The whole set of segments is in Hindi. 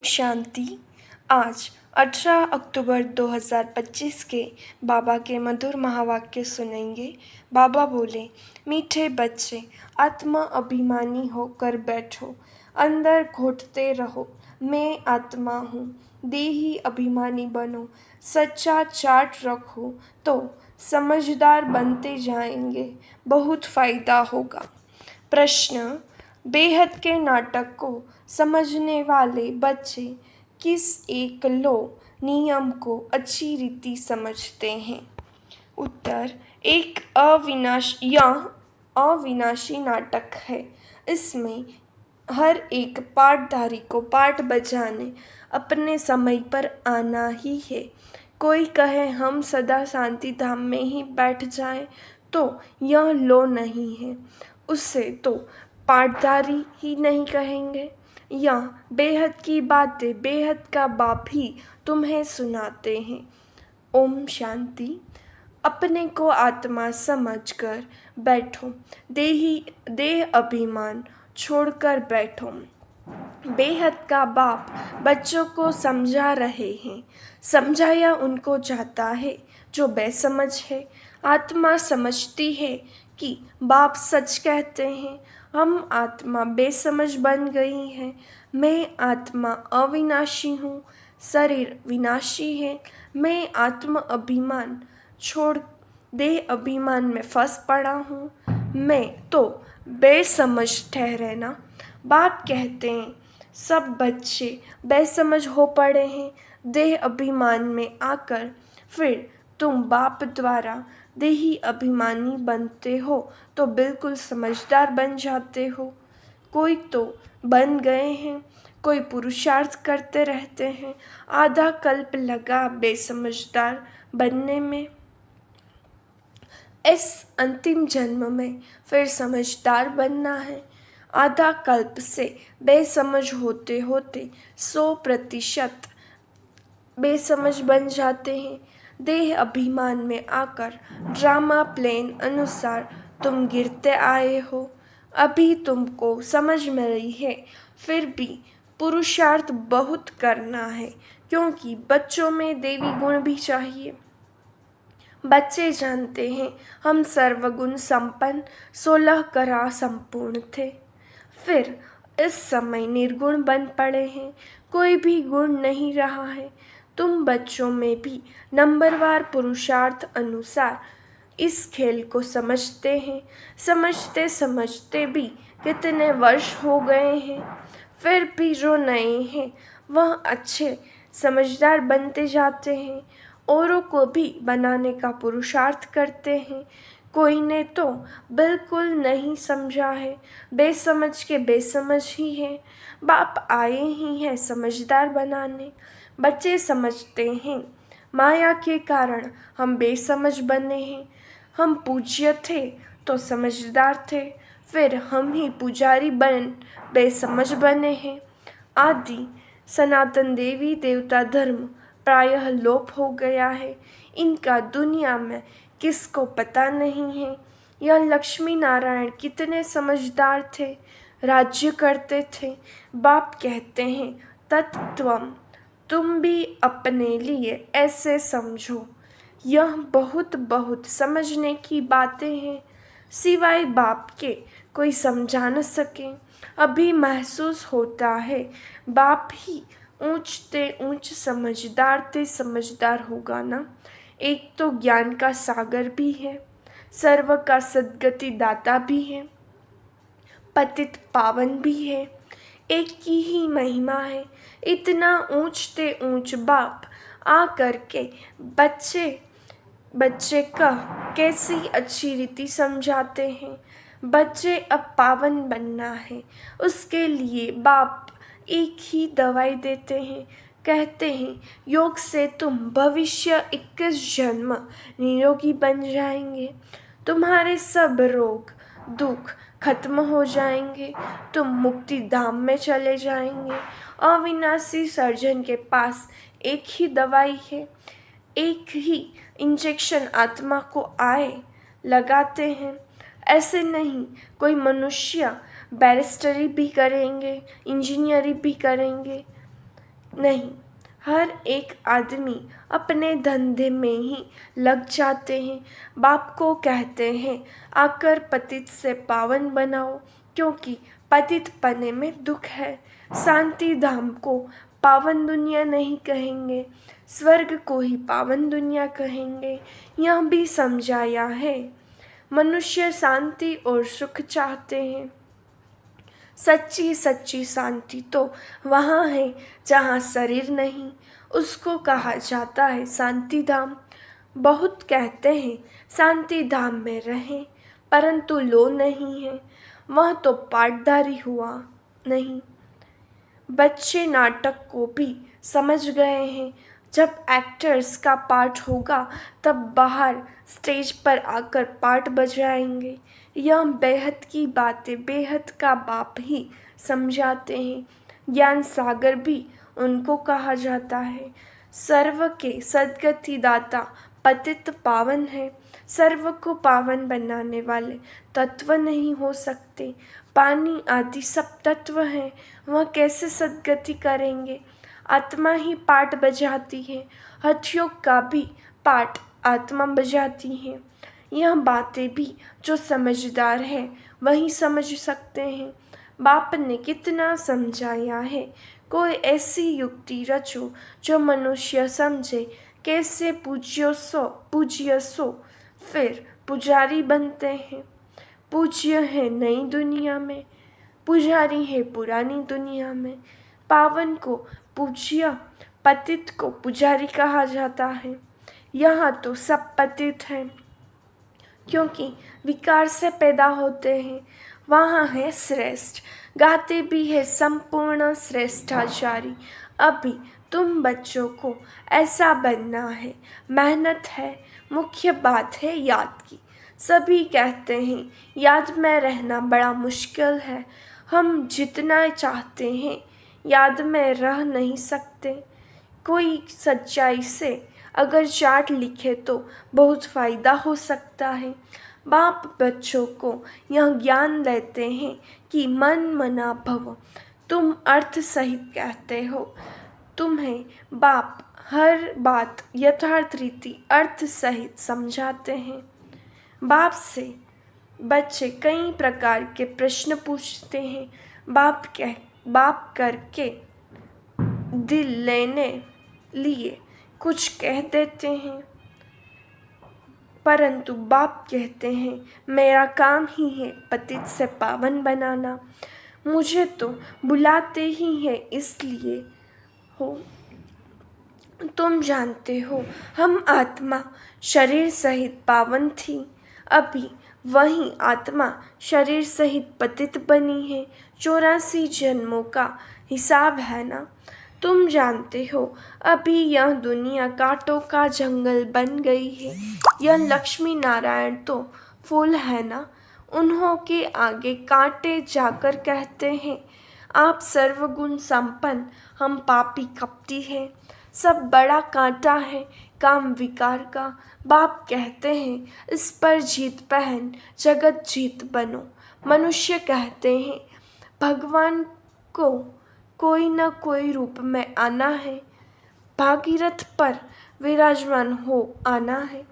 शांति। आज 18 अक्टूबर 2025 के बाबा के मधुर महावाक्य सुनेंगे। बाबा बोले, मीठे बच्चे, आत्मा अभिमानी होकर बैठो, अंदर घोटते रहो, मैं आत्मा हूँ। देही अभिमानी बनो, सच्चा चार्ट रखो तो समझदार बनते जाएंगे, बहुत फायदा होगा। प्रश्न, बेहद के नाटक को समझने वाले बच्चे किस एक लो नियम को अच्छी रीति समझते हैं? उत्तर, एक अविनाशी नाटक है। इसमें हर एक पाठधारी को पाठ बजाने अपने समय पर आना ही है। कोई कहे हम सदा शांति धाम में ही बैठ जाएं, तो यह लो नहीं है, उसे तो पाठधारी ही नहीं कहेंगे। या बेहद की बातें बेहद का बाप ही तुम्हें सुनाते हैं। ओम शांति। अपने को आत्मा समझकर बैठो, देह अभिमान छोड़कर बैठो। बेहद का बाप बच्चों को समझा रहे हैं। समझाया उनको जाता है जो बेसमझ है। आत्मा समझती है कि बाप सच कहते हैं। हम आत्मा बेसमझ बन गई है। मैं आत्मा अविनाशी हूँ, शरीर विनाशी है। मैं आत्म अभिमान छोड़ देह अभिमान में फंस पड़ा हूँ। मैं तो बेसमझ ठहरे ना। बाप कहते हैं सब बच्चे बेसमझ हो पड़े हैं देह अभिमान में आकर। फिर तुम बाप द्वारा देही अभिमानी बनते हो तो बिल्कुल समझदार बन जाते हो। कोई तो बन गए हैं, कोई पुरुषार्थ करते रहते हैं, आधा कल्प लगा बेसमझदार बनने में। इस अंतिम जन्म में फिर समझदार बनना है। आधा कल्प से बेसमझ होते होते 100% बेसमझ बन जाते हैं। देह अभिमान में आकर ड्रामा प्लेन अनुसार तुम गिरते आए हो। अभी तुमको समझ में रही है, फिर भी पुरुषार्थ बहुत करना है, क्योंकि बच्चों में देवी गुण भी चाहिए। बच्चे जानते हैं हम सर्वगुण संपन्न 16 करा संपूर्ण थे। फिर इस समय निर्गुण बन पड़े हैं, कोई भी गुण नहीं रहा है। तुम बच्चों में भी नंबरवार पुरुषार्थ अनुसार इस खेल को समझते हैं। समझते समझते भी कितने वर्ष हो गए हैं, फिर भी जो नए हैं वह अच्छे समझदार बनते जाते हैं। औरों को भी बनाने का पुरुषार्थ करते हैं। कोई ने तो बिल्कुल नहीं समझा है, बेसमझ के बेसमझ ही है। बाप आए ही हैं समझदार बनाने। बच्चे समझते हैं माया के कारण हम बेसमझ बने हैं। हम पूज्य थे तो समझदार थे, फिर हम ही पुजारी बन बेसमझ बने हैं। आदि सनातन देवी देवता धर्म प्रायः लोप हो गया है। इनका दुनिया में किसको पता नहीं है। यह लक्ष्मी नारायण कितने समझदार थे, राज्य करते थे। बाप कहते हैं तत्त्वम, तुम भी अपने लिए ऐसे समझो। यह बहुत बहुत समझने की बातें हैं, सिवाय बाप के कोई समझा न सके। अभी महसूस होता है बाप ही ऊंचते ऊंच समझदार ते समझदार होगा ना। एक तो ज्ञान का सागर भी है, सर्व का सद्गति दाता भी है, पतित पावन भी है। एक की ही महिमा है। इतना ऊंचते ऊंच बाप आ करके बच्चे का कैसी अच्छी रीति समझाते हैं। बच्चे अब पावन बनना है, उसके लिए बाप एक ही दवाई देते हैं। कहते हैं योग से तुम भविष्य 21 जन्म निरोगी बन जाएंगे। तुम्हारे सब रोग दुख खत्म हो जाएंगे। तुम मुक्ति धाम में चले जाएंगे। अविनाशी सर्जन के पास एक ही दवाई है, एक ही इंजेक्शन आत्मा को आए लगाते हैं। ऐसे नहीं कोई मनुष्य बैरिस्टरी भी करेंगे, इंजीनियरिंग भी करेंगे, नहीं, हर एक आदमी अपने धंधे में ही लग जाते हैं। बाप को कहते हैं आकर पतित से पावन बनाओ, क्योंकि पतित पने में दुख है। शांति धाम को पावन दुनिया नहीं कहेंगे, स्वर्ग को ही पावन दुनिया कहेंगे। यह भी समझाया है। मनुष्य शांति और सुख चाहते हैं। सच्ची सच्ची शांति तो वहाँ है जहाँ शरीर नहीं, उसको कहा जाता है शांति धाम। बहुत कहते हैं शांति धाम में रहें, परंतु लो नहीं है, वह तो पाटदारी हुआ नहीं। बच्चे नाटक को भी समझ गए हैं। जब एक्टर्स का पार्ट होगा तब बाहर स्टेज पर आकर पार्ट बजाएंगे। यह बेहद की बातें बेहद का बाप ही समझाते हैं। ज्ञान सागर भी उनको कहा जाता है। सर्व के सद्गति दाता पतित पावन है। सर्व को पावन बनाने वाले तत्व नहीं हो सकते। पानी आदि सब तत्व हैं, वह कैसे सद्गति करेंगे? आत्मा ही पाठ बजाती है। हठयोग का भी पाठ आत्मा बजाती है। यह बातें भी जो समझदार है वही समझ सकते हैं। बाप ने कितना समझाया है। कोई ऐसी युक्ति रचो जो मनुष्य समझे। कैसे पूज्य सो फिर पुजारी बनते हैं। पूज्य है नई दुनिया में, पुजारी है पुरानी दुनिया में। पावन को पूज्य, पतित को पुजारी कहा जाता है। यहाँ तो सब पतित हैं, क्योंकि विकार से पैदा होते हैं। वहाँ है श्रेष्ठ, गाते भी है संपूर्ण श्रेष्ठाचारी। अभी तुम बच्चों को ऐसा बनना है। मेहनत है, मुख्य बात है याद की। सभी कहते हैं याद में रहना बड़ा मुश्किल है। हम जितना चाहते हैं याद में रह नहीं सकते। कोई सच्चाई से अगर चार्ट लिखे तो बहुत फ़ायदा हो सकता है। बाप बच्चों को यह ज्ञान देते हैं कि मन मना भव। तुम अर्थ सहित कहते हो। तुम्हें बाप हर बात यथार्थ रीति अर्थ सहित समझाते हैं। बाप से बच्चे कई प्रकार के प्रश्न पूछते हैं। बाप करके दिल लेने लिए कुछ कह देते हैं, परंतु बाप कहते हैं मेरा काम ही है पतित से पावन बनाना। मुझे तो बुलाते ही है इसलिए हो। तुम जानते हो हम आत्मा शरीर सहित पावन थी, अभी वही आत्मा शरीर सहित पतित बनी है। 84 जन्मों का हिसाब है ना। तुम जानते हो अभी यह दुनिया कांटों का जंगल बन गई है। यह लक्ष्मी नारायण तो फूल है ना, उन्हों के आगे कांटे जाकर कहते हैं आप सर्वगुण संपन्न, हम पापी कपटी हैं। सब बड़ा कांटा है काम विकार का। बाप कहते हैं इस पर जीत पहन जगत जीत बनो। मनुष्य कहते हैं भगवान को कोई न कोई रूप में आना है, भागीरथ पर विराजमान हो आना है।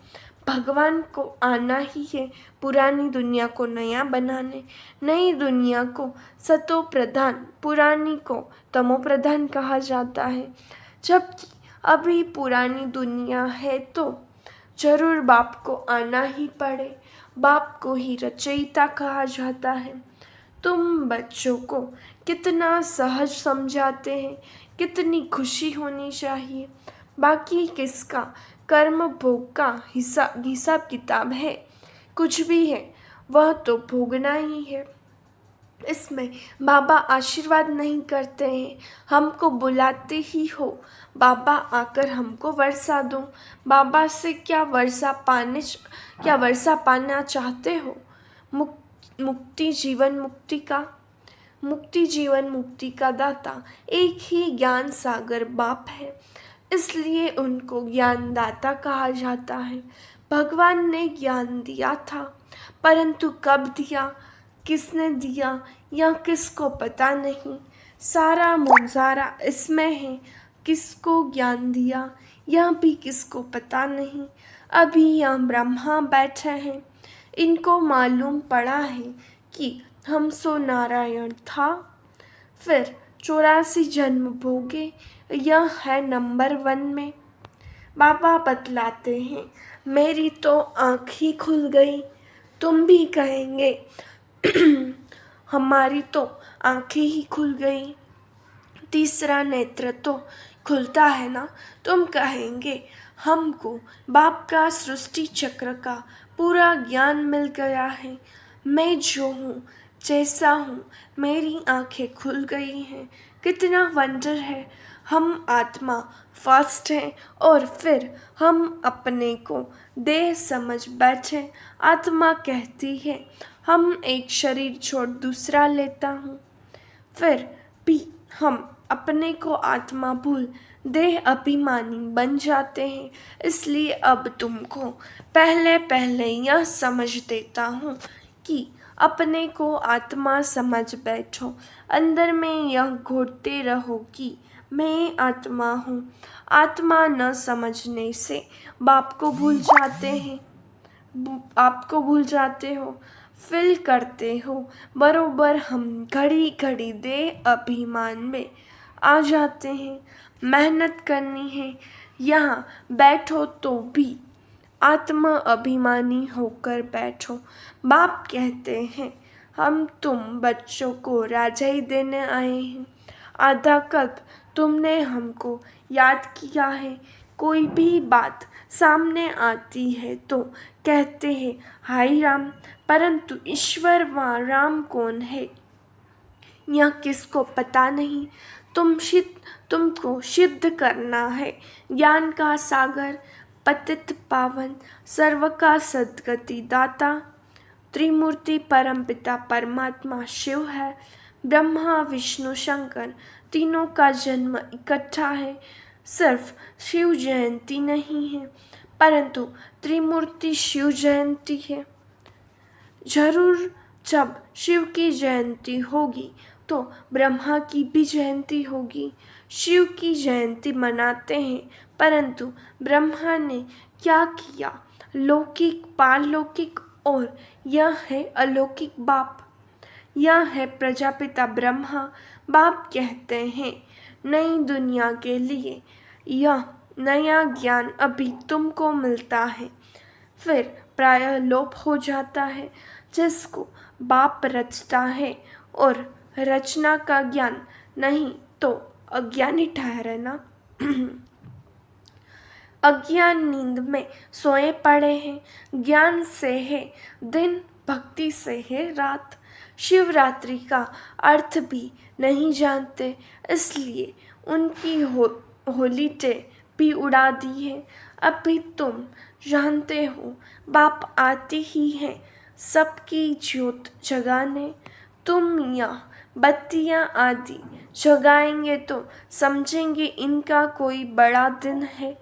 भगवान को आना ही है पुरानी दुनिया को नया बनाने। नई दुनिया को सतो प्रधान, पुरानी को तमो प्रधान कहा जाता है। जबकि अभी पुरानी दुनिया है तो जरूर बाप को आना ही पड़े। बाप को ही रचयिता कहा जाता है। तुम बच्चों को कितना सहज समझाते हैं, कितनी खुशी होनी चाहिए। बाकी किसका कर्म भोग का हिसाब किताब है, कुछ भी है वह तो भोगना ही है। इसमें बाबा आशीर्वाद नहीं करते हैं, हमको बुलाते ही हो बाबा आकर हमको वर्षा दो। बाबा से क्या वर्षा पाना चाहते हो? मुक्ति जीवन मुक्ति का दाता एक ही ज्ञान सागर बाप है, इसलिए उनको ज्ञानदाता कहा जाता है। भगवान ने ज्ञान दिया था, परंतु कब दिया, किसने दिया, यह किसको पता नहीं। सारा मुजारा इसमें है किसको ज्ञान दिया यह भी किसको पता नहीं। अभी यहाँ ब्रह्मा बैठे हैं, इनको मालूम पड़ा है कि हम सो नारायण था। फिर 84 जन्म भोगे, यह है नंबर 1 में। बाबा बतलाते हैं, मेरी तो आँख ही खुल गई। तुम भी कहेंगे हमारी तो आँखें ही खुल गई। तीसरा नेत्र तो खुलता है ना। तुम कहेंगे हमको बाप का सृष्टि चक्र का पूरा ज्ञान मिल गया है। मैं जो हूँ जैसा हूँ, मेरी आँखें खुल गई हैं। कितना वंडर है। हम आत्मा फर्स्ट हैं और फिर हम अपने को देह समझ बैठे। आत्मा कहती है हम एक शरीर छोड़ दूसरा लेता हूँ। फिर भी हम अपने को आत्मा भूल देह अभिमानी बन जाते हैं। इसलिए अब तुमको पहले पहले यह समझ देता हूँ कि अपने को आत्मा समझ बैठो। अंदर में यह घोटते रहो कि मैं आत्मा हूँ। आत्मा न समझने से बाप को भूल जाते हैं, आपको भूल जाते हो, फील करते हो। बरोबर हम घड़ी घड़ी देह अभिमान में आ जाते हैं। मेहनत करनी है, यहाँ बैठो तो भी आत्मा अभिमानी होकर बैठो। बाप कहते हैं हम तुम बच्चों को राजाई देने आए हैं। आधा कल्प तुमने हमको याद किया है। कोई भी बात सामने आती है तो कहते हैं हाय राम, परंतु ईश्वर व राम कौन है यह किसको पता नहीं। तुमको सिद्ध करना है ज्ञान का सागर, पतित पावन, सर्व का सद्गति दाता। त्रिमूर्ति परमपिता परमात्मा शिव है। ब्रह्मा विष्णु शंकर तीनों का जन्म इकट्ठा है। सिर्फ शिव जयंती नहीं है, परंतु त्रिमूर्ति शिव जयंती है। जरूर जब शिव की जयंती होगी तो ब्रह्मा की भी जयंती होगी। शिव की जयंती मनाते हैं, परंतु ब्रह्मा ने क्या किया? लौकिक, पारलौकिक और यह है अलौकिक बाप। यह है प्रजापिता ब्रह्मा। बाप कहते हैं नई दुनिया के लिए यह नया ज्ञान अभी तुमको मिलता है, फिर प्रायः लोप हो जाता है। जिसको बाप रचता है और रचना का ज्ञान नहीं तो अज्ञानी ठहरे ना। अज्ञान नींद में सोए पड़े हैं। ज्ञान से है दिन, भक्ति से है रात। शिवरात्रि का अर्थ भी नहीं जानते, इसलिए उनकी होलीडे भी उड़ा दी है। अभी तुम जानते हो बाप आते ही हैं सबकी ज्योत जगाने। तुम या बत्तियाँ आदि जगाएंगे तो समझेंगे इनका कोई बड़ा दिन है।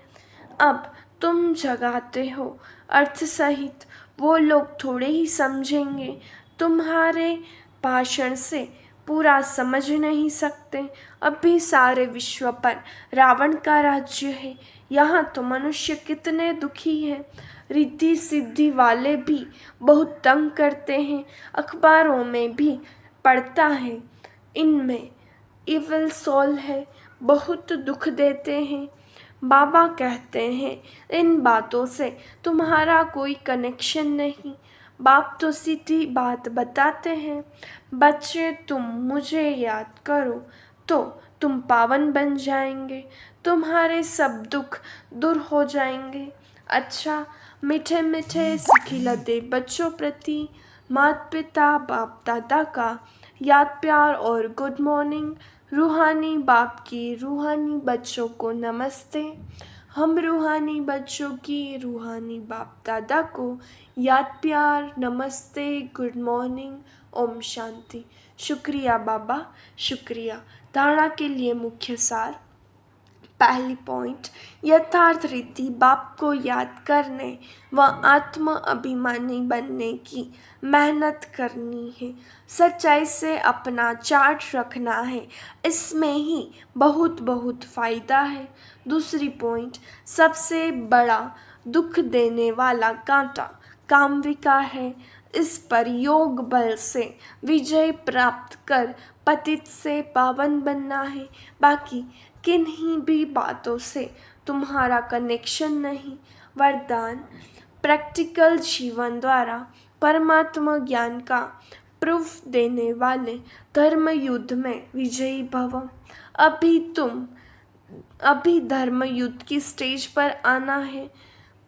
अब तुम जगाते हो अर्थ सहित, वो लोग थोड़े ही समझेंगे। तुम्हारे भाषण से पूरा समझ नहीं सकते। अभी सारे विश्व पर रावण का राज्य है। यहाँ तो मनुष्य कितने दुखी हैं। रिद्धि सिद्धि वाले भी बहुत तंग करते हैं। अखबारों में भी पढ़ता है इनमें इविल सोल है, बहुत दुख देते हैं। बाबा कहते हैं इन बातों से तुम्हारा कोई कनेक्शन नहीं। बाप तो सीधी बात बताते हैं, बच्चे तुम मुझे याद करो तो तुम पावन बन जाएंगे, तुम्हारे सब दुख दूर हो जाएंगे। अच्छा, मीठे मीठे सिखिलते बच्चों प्रति माता पिता बाप दादा का याद प्यार और गुड मॉर्निंग। रूहानी बाप की रूहानी बच्चों को नमस्ते। हम रूहानी बच्चों की रूहानी बाप दादा को याद प्यार नमस्ते, गुड मॉर्निंग, ओम शांति। शुक्रिया बाबा, शुक्रिया। धारणा के लिए मुख्य सार। पहली पॉइंट, यथार्थ रीति बाप को याद करने व आत्म अभिमानी बनने की मेहनत करनी है। सच्चाई से अपना चार्ट रखना है, इसमें ही बहुत बहुत फ़ायदा है। दूसरी पॉइंट, सबसे बड़ा दुख देने वाला कांटा कामविका है। इस पर योग बल से विजय प्राप्त कर पतित से पावन बनना है। बाकी किन्हीं भी बातों से तुम्हारा कनेक्शन नहीं। वरदान, प्रैक्टिकल जीवन द्वारा परमात्मा ज्ञान का प्रूफ देने वाले धर्म युद्ध में विजयी भव। अभी धर्म युद्ध की स्टेज पर आना है।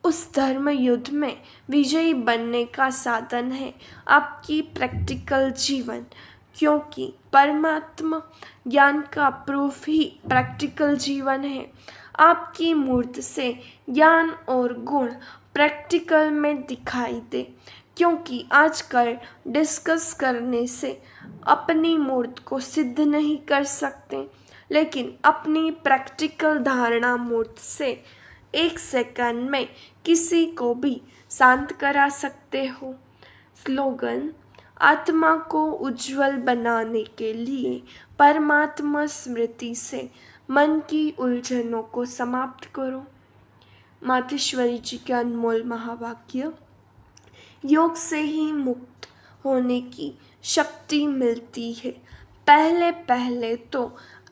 उस धर्म युद्ध में विजयी बनने का साधन है आपकी प्रैक्टिकल जीवन, क्योंकि परमात्मा ज्ञान का प्रूफ ही प्रैक्टिकल जीवन है। आपकी मूर्त से ज्ञान और गुण प्रैक्टिकल में दिखाई दे, क्योंकि आजकल डिस्कस करने से अपनी मूर्त को सिद्ध नहीं कर सकते, लेकिन अपनी प्रैक्टिकल धारणा मूर्त से 1 सेकंड में किसी को भी शांत करा सकते हो। स्लोगन, आत्मा को उज्जवल बनाने के लिए परमात्मा स्मृति से मन की उलझनों को समाप्त करो। मातेश्वरी जी के अनमोल महावाक्य। योग से ही मुक्त होने की शक्ति मिलती है। पहले पहले तो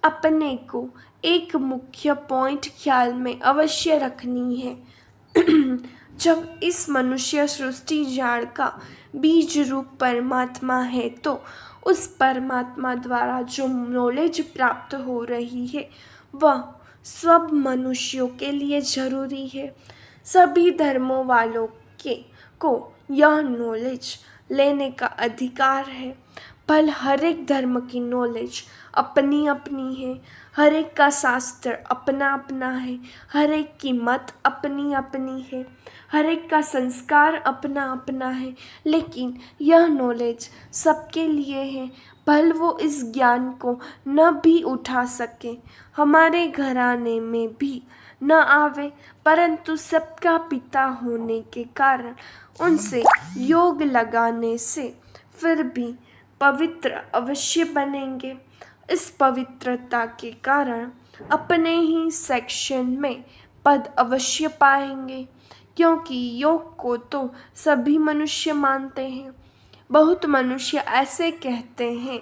अपने को एक मुख्य पॉइंट ख्याल में अवश्य रखनी है। जब इस मनुष्य सृष्टि जाड़ का बीज रूप परमात्मा है, तो उस परमात्मा द्वारा जो नॉलेज प्राप्त हो रही है वह सब मनुष्यों के लिए जरूरी है। सभी धर्मों वालों को यह नॉलेज लेने का अधिकार है। भल हर एक धर्म की नॉलेज अपनी अपनी है, हर एक का शास्त्र अपना अपना है, हर एक की मत अपनी अपनी है, हर एक का संस्कार अपना अपना है, लेकिन यह नॉलेज सबके लिए है। भल वो इस ज्ञान को न भी उठा सके, हमारे घराने में भी न आवे, परंतु सबका पिता होने के कारण उनसे योग लगाने से फिर भी पवित्र अवश्य बनेंगे। इस पवित्रता के कारण अपने ही सेक्शन में पद अवश्य पाएंगे, क्योंकि योग को तो सभी मनुष्य मानते हैं। बहुत मनुष्य ऐसे कहते हैं,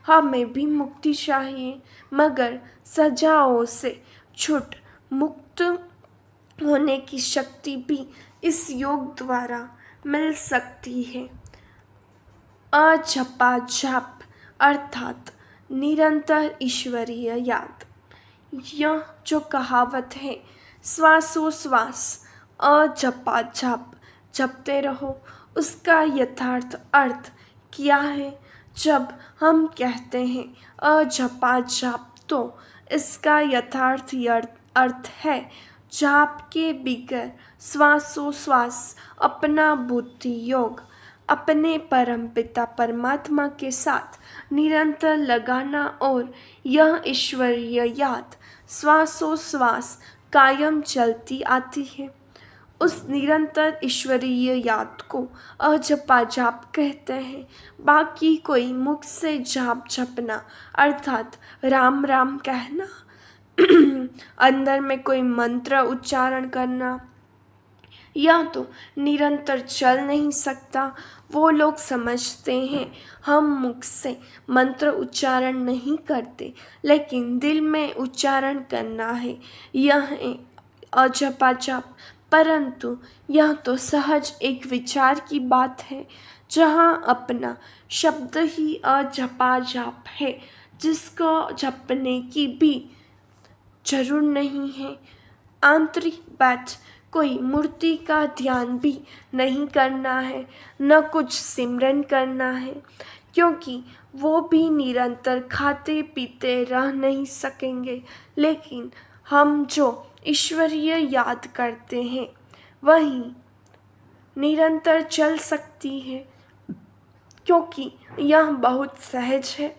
हमें भी मुक्ति चाहिए, मगर सजाओं से छूट मुक्त होने की शक्ति भी इस योग द्वारा मिल सकती है। अजपा जाप अर्थात निरंतर ईश्वरीय याद। यह जो कहावत है, श्वासोश्वास अजपा जाप जपते रहो, उसका यथार्थ अर्थ क्या है? जब हम कहते हैं अजपा जाप, तो इसका यथार्थ अर्थ है जाप के बगैर श्वासोश्वास अपना बुद्धि योग अपने परमपिता परमात्मा के साथ निरंतर लगाना, और यह ईश्वरीय याद श्वासोश्वास कायम चलती आती है। उस निरंतर ईश्वरीय याद को अजपा जाप कहते हैं। बाकी कोई मुख से जाप जपना अर्थात राम राम कहना, अंदर में कोई मंत्र उच्चारण करना, यह तो निरंतर चल नहीं सकता। वो लोग समझते हैं हम मुख से मंत्र उच्चारण नहीं करते, लेकिन दिल में उच्चारण करना है, यह अजपा जाप। परंतु यह तो सहज एक विचार की बात है, जहाँ अपना शब्द ही अजपा जाप है, जिसको जपने की भी जरूर नहीं है। आंतरिक बात, कोई मूर्ति का ध्यान भी नहीं करना है, न कुछ सिमरन करना है, क्योंकि वो भी निरंतर खाते पीते रह नहीं सकेंगे। लेकिन हम जो ईश्वरीय याद करते हैं वही निरंतर चल सकती है, क्योंकि यह बहुत सहज है।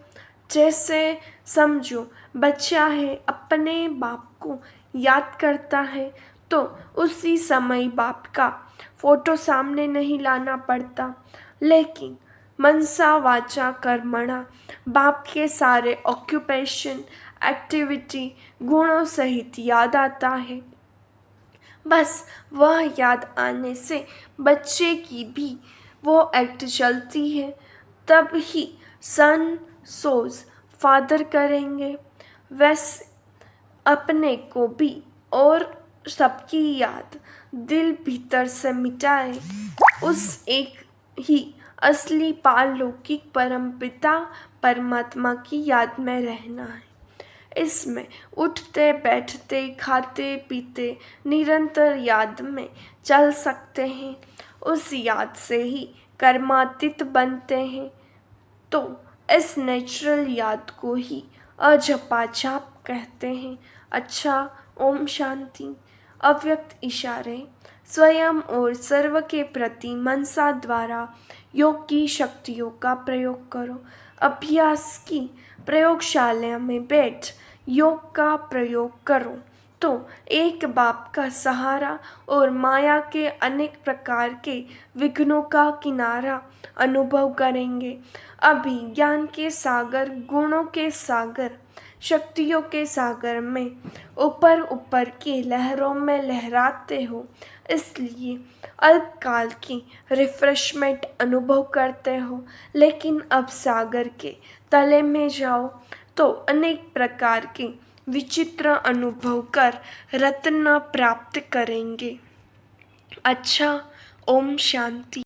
जैसे समझो, बच्चा है, अपने बाप को याद करता है तो उसी समय बाप का फोटो सामने नहीं लाना पड़ता, लेकिन मनसा वाचा कर्मणा बाप के सारे ऑक्यूपेशन एक्टिविटी गुणों सहित याद आता है। बस वह याद आने से बच्चे की भी वो एक्ट चलती है, तब ही सन सोज फादर करेंगे। वैसे अपने को भी और सबकी याद दिल भीतर से मिटाए, उस एक ही असली पारलौकिक परमपिता परमात्मा की याद में रहना है। इसमें उठते बैठते खाते पीते निरंतर याद में चल सकते हैं, उस याद से ही कर्मातीत बनते हैं। तो इस नेचुरल याद को ही अजपाजाप कहते हैं। अच्छा, ओम शांति। अव्यक्त इशारे स्वयं और सर्व के प्रति मनसा द्वारा योग की शक्तियों का प्रयोग करो। अभ्यास की प्रयोगशाला में बैठ योग का प्रयोग करो तो एक बाप का सहारा और माया के अनेक प्रकार के विघ्नों का किनारा अनुभव करेंगे। अभी ज्ञान के सागर, गुणों के सागर, शक्तियों के सागर में ऊपर ऊपर की लहरों में लहराते हो, इसलिए अल्पकाल की रिफ्रेशमेंट अनुभव करते हो। लेकिन अब सागर के तले में जाओ तो अनेक प्रकार के विचित्र अनुभव कर रत्न प्राप्त करेंगे। अच्छा, ओम शांति।